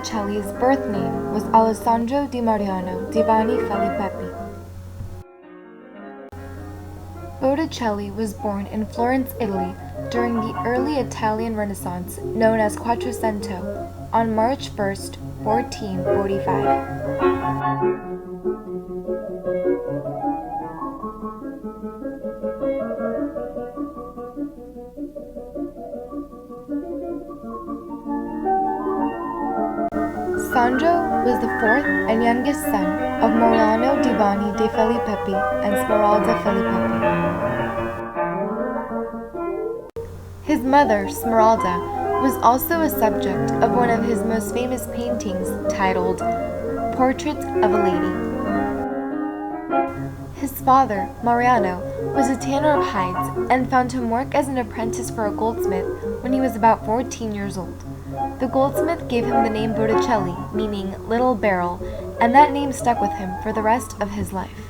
Botticelli's birth name was Alessandro di Mariano Divani Filippi. Botticelli was born in Florence, Italy, during the early Italian Renaissance known as Quattrocento on March 1st, 1445. Sandro was the fourth and youngest son of Mariano Divani de Filippi and Smeralda Filippi. His mother, Smeralda, was also a subject of one of his most famous paintings titled Portrait of a Lady. His father, Mariano, was a tanner of hides and found him work as an apprentice for a goldsmith when he was about 14 years old. The goldsmith gave him the name Botticelli, meaning little barrel, and that name stuck with him for the rest of his life.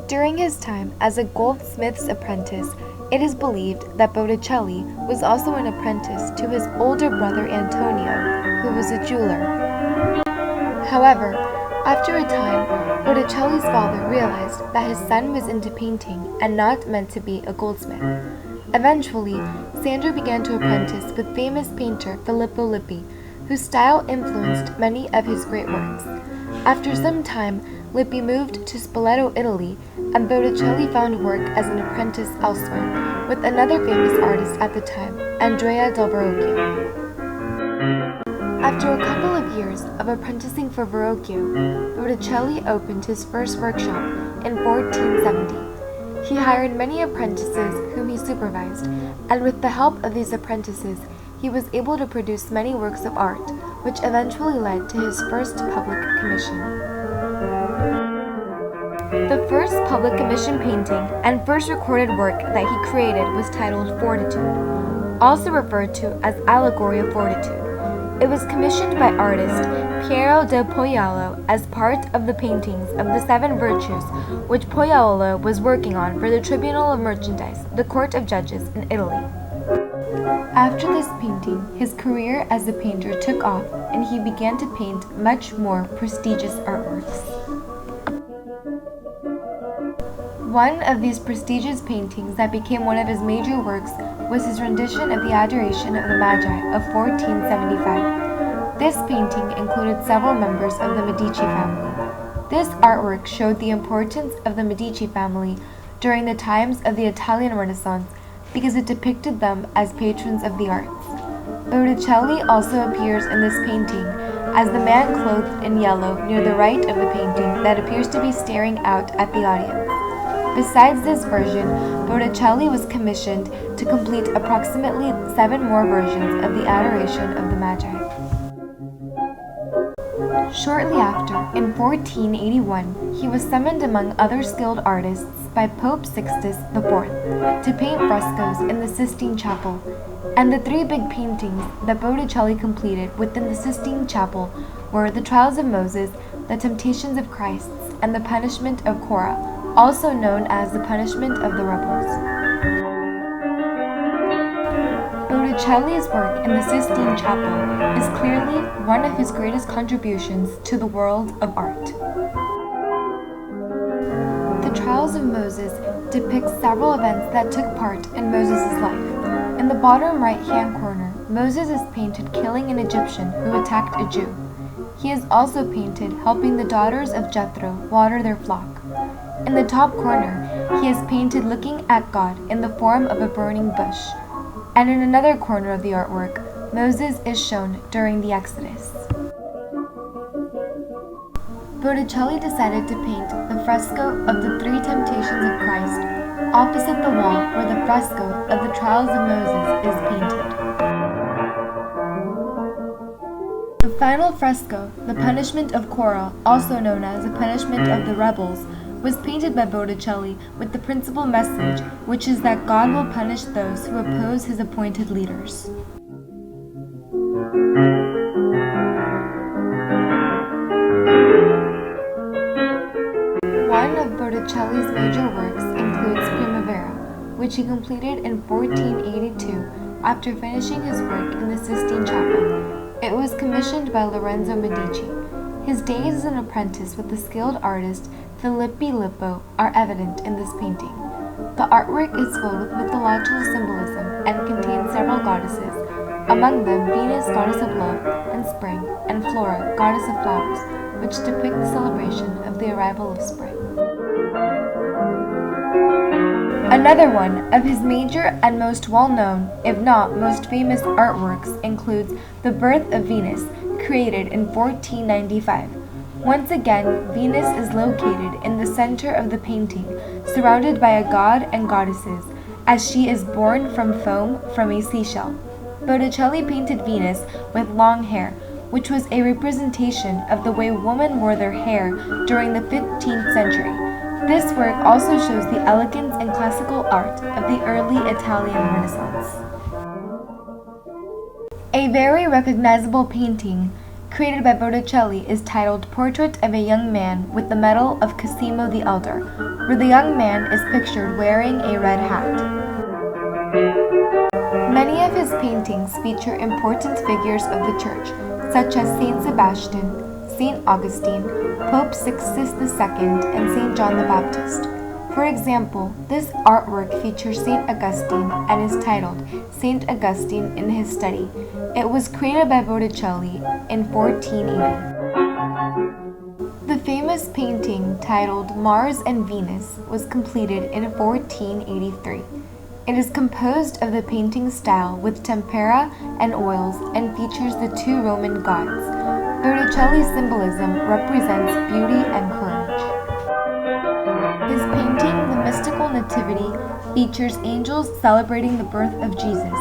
During his time as a goldsmith's apprentice, it is believed that Botticelli was also an apprentice to his older brother Antonio, who was a jeweler. However, after a time, Botticelli's father realized that his son was into painting and not meant to be a goldsmith. Eventually, Sandro began to apprentice with famous painter Filippo Lippi, whose style influenced many of his great works. After some time, Lippi moved to Spoleto, Italy, and Botticelli found work as an apprentice elsewhere with another famous artist at the time, Andrea del Verrocchio. After a couple of years of apprenticing for Verrocchio, Botticelli opened his first workshop in 1470. He hired many apprentices whom he supervised, and with the help of these apprentices, he was able to produce many works of art, which eventually led to his first public commission. The first public commission painting and first recorded work that he created was titled Fortitude, also referred to as Allegory of Fortitude. It was commissioned by artist Piero del Poiolo as part of the paintings of the Seven Virtues which Poiolo was working on for the Tribunal of Merchandise, the Court of Judges in Italy. After this painting, his career as a painter took off and he began to paint much more prestigious artworks. One of these prestigious paintings that became one of his major works was his rendition of the Adoration of the Magi of 1475. This painting included several members of the Medici family. This artwork showed the importance of the Medici family during the times of the Italian Renaissance because it depicted them as patrons of the arts. Botticelli also appears in this painting as the man clothed in yellow near the right of the painting that appears to be staring out at the audience. Besides this version, Botticelli was commissioned to complete approximately 7 more versions of the Adoration of the Magi. Shortly after, in 1481, he was summoned among other skilled artists by Pope Sixtus IV to paint frescoes in the Sistine Chapel, and the 3 big paintings that Botticelli completed within the Sistine Chapel were The Trials of Moses, The Temptations of Christ, and The Punishment of Korah, also known as The Punishment of the Rebels. Botticelli's work in the Sistine Chapel is clearly one of his greatest contributions to the world of art. The Trials of Moses depicts several events that took part in Moses' life. In the bottom right-hand corner, Moses is painted killing an Egyptian who attacked a Jew. He is also painted helping the daughters of Jethro water their flock. In the top corner, he is painted looking at God in the form of a burning bush. And in another corner of the artwork, Moses is shown during the Exodus. Botticelli decided to paint the fresco of the 3 Temptations of Christ opposite the wall where the fresco of the Trials of Moses is painted. The final fresco, The Punishment of Korah, also known as The Punishment of the Rebels, was painted by Botticelli with the principal message, which is that God will punish those who oppose his appointed leaders. One of Botticelli's major works includes Primavera, which he completed in 1482 after finishing his work in the Sistine Chapel. It was commissioned by Lorenzo Medici. His days as an apprentice with the skilled artist Filippo Lippo are evident in this painting. The artwork is filled with mythological symbolism and contains several goddesses, among them Venus, goddess of love and spring, and Flora, goddess of flowers, which depict the celebration of the arrival of spring. Another one of his major and most well-known, if not most famous artworks includes The Birth of Venus, created in 1495. Once again, Venus is located in the center of the painting, surrounded by a god and goddesses, as she is born from foam from a seashell. Botticelli painted Venus with long hair, which was a representation of the way women wore their hair during the 15th century. This work also shows the elegance and classical art of the early Italian Renaissance. A very recognizable painting created by Botticelli is titled Portrait of a Young Man with the Medal of Cosimo the Elder, where the young man is pictured wearing a red hat. Many of his paintings feature important figures of the Church, such as Saint Sebastian, Saint Augustine, Pope Sixtus II, and Saint John the Baptist. For example, this artwork features Saint Augustine and is titled Saint Augustine in His Study. It was created by Botticelli in 1480. The famous painting titled Mars and Venus was completed in 1483. It is composed of the painting style with tempera and oils and features the two Roman gods. Botticelli's symbolism represents beauty and courage. His painting, The Mystical Nativity, features angels celebrating the birth of Jesus.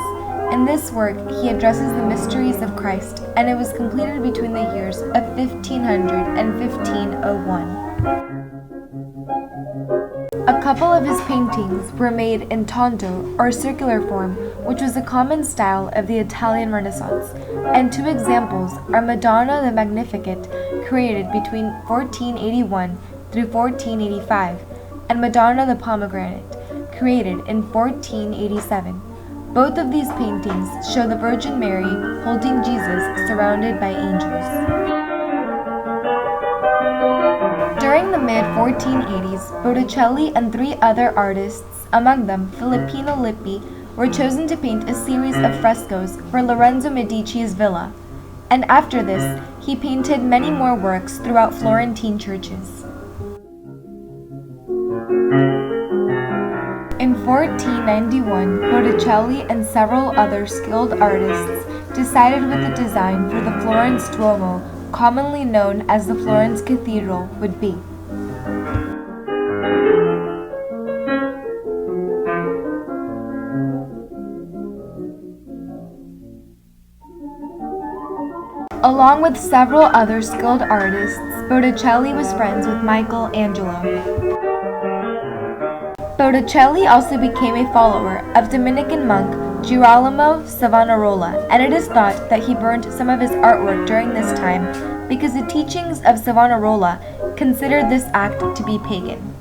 In this work, he addresses the mysteries of Christ, and it was completed between the years of 1500 and 1501. A couple of his paintings were made in tondo, or circular form, which was a common style of the Italian Renaissance, and two examples are Madonna the Magnificat, created between 1481 through 1485, and Madonna the Pomegranate, created in 1487. Both of these paintings show the Virgin Mary holding Jesus surrounded by angels. During the mid-1480s, Botticelli and three other artists, among them Filippo Lippi, were chosen to paint a series of frescoes for Lorenzo Medici's villa, and after this, he painted many more works throughout Florentine churches. In 1491, Botticelli and several other skilled artists decided what the design for the Florence Duomo, commonly known as the Florence Cathedral, would be. Along with several other skilled artists, Botticelli was friends with Michelangelo. Botticelli also became a follower of Dominican monk Girolamo Savonarola, and it is thought that he burned some of his artwork during this time because the teachings of Savonarola considered this act to be pagan.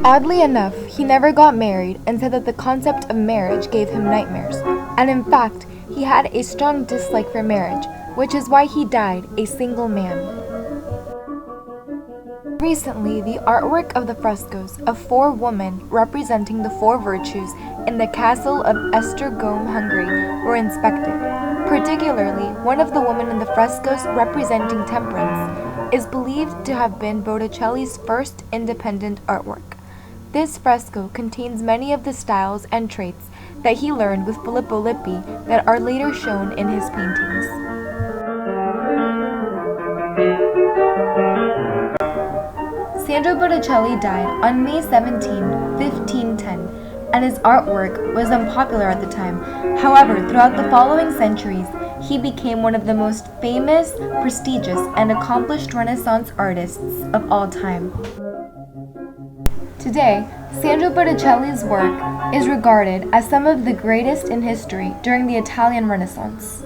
Oddly enough, he never got married and said that the concept of marriage gave him nightmares, and in fact, he had a strong dislike for marriage, which is why he died a single man. Recently, the artwork of the frescoes of four women representing the four virtues in the castle of Esztergom, Hungary, were inspected. Particularly, one of the women in the frescoes representing temperance is believed to have been Botticelli's first independent artwork. This fresco contains many of the styles and traits that he learned with Filippo Lippi that are later shown in his paintings. Sandro Botticelli died on May 17, 1510, and his artwork was unpopular at the time. However, throughout the following centuries, he became one of the most famous, prestigious, and accomplished Renaissance artists of all time. Today, Sandro Botticelli's work is regarded as some of the greatest in history during the Italian Renaissance.